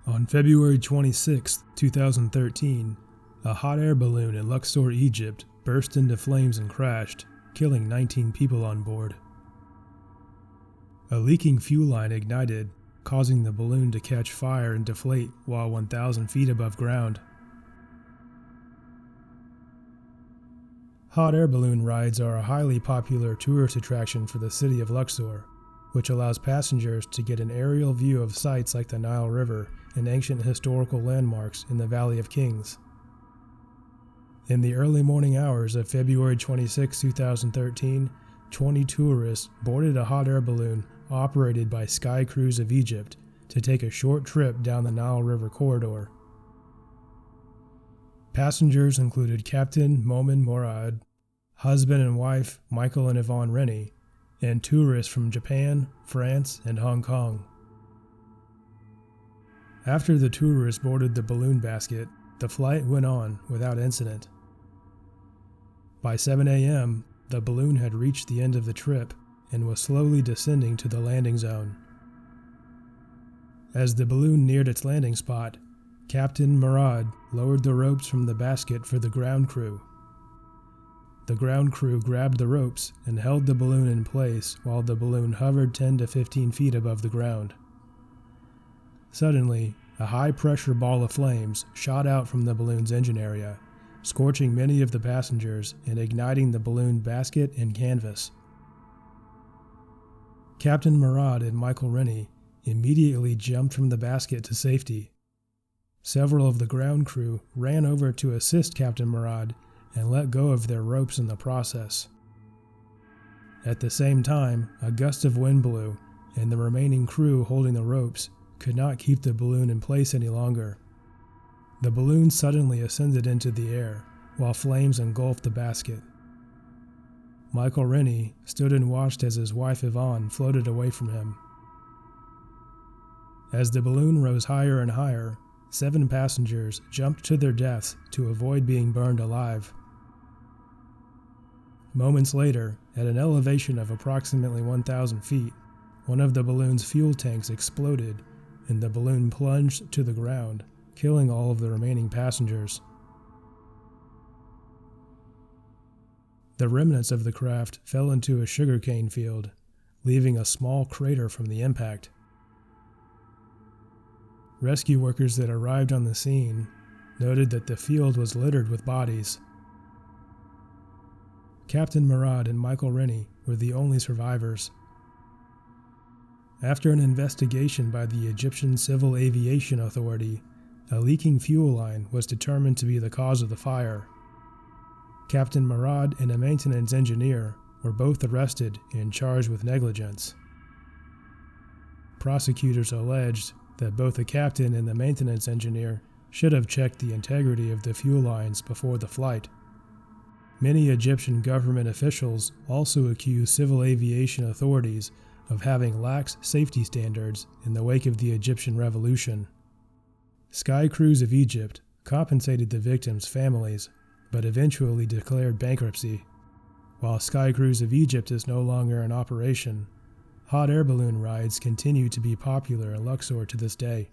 On February 26, 2013, a hot air balloon in Luxor, Egypt burst into flames and crashed, killing 19 people on board. A leaking fuel line ignited, causing the balloon to catch fire and deflate while 1,000 feet above ground. Hot air balloon rides are a highly popular tourist attraction for the city of Luxor, which allows passengers to get an aerial view of sites like the Nile River and ancient historical landmarks in the Valley of Kings. In the early morning hours of February 26, 2013, 20 tourists boarded a hot air balloon operated by Sky Cruise of Egypt to take a short trip down the Nile River corridor. Passengers included Captain Momin Morad, husband and wife Michael and Yvonne Rennie, and tourists from Japan, France, and Hong Kong. After the tourists boarded the balloon basket, the flight went on without incident. By 7 a.m., the balloon had reached the end of the trip and was slowly descending to the landing zone. As the balloon neared its landing spot, Captain Murad lowered the ropes from the basket for the ground crew. The ground crew grabbed the ropes and held the balloon in place while the balloon hovered 10 to 15 feet above the ground. Suddenly, a high-pressure ball of flames shot out from the balloon's engine area, scorching many of the passengers and igniting the balloon basket and canvas. Captain Murad and Michael Rennie immediately jumped from the basket to safety. Several of the ground crew ran over to assist Captain Murad and let go of their ropes in the process. At the same time, a gust of wind blew, and the remaining crew holding the ropes could not keep the balloon in place any longer. The balloon suddenly ascended into the air, while flames engulfed the basket. Michael Rennie stood and watched as his wife Yvonne floated away from him. As the balloon rose higher and higher, 7 passengers jumped to their deaths to avoid being burned alive. Moments later, at an elevation of approximately 1,000 feet, one of the balloon's fuel tanks exploded and the balloon plunged to the ground, killing all of the remaining passengers. The remnants of the craft fell into a sugarcane field, leaving a small crater from the impact. Rescue workers that arrived on the scene noted that the field was littered with bodies. Captain Murad and Michael Rennie were the only survivors. After an investigation by the Egyptian Civil Aviation Authority, a leaking fuel line was determined to be the cause of the fire. Captain Murad and a maintenance engineer were both arrested and charged with negligence. Prosecutors alleged that both the captain and the maintenance engineer should have checked the integrity of the fuel lines before the flight. Many Egyptian government officials also accused civil aviation authorities of having lax safety standards in the wake of the Egyptian Revolution. Sky Cruise of Egypt compensated the victims' families, but eventually declared bankruptcy. While Sky Cruise of Egypt is no longer in operation, hot air balloon rides continue to be popular in Luxor to this day.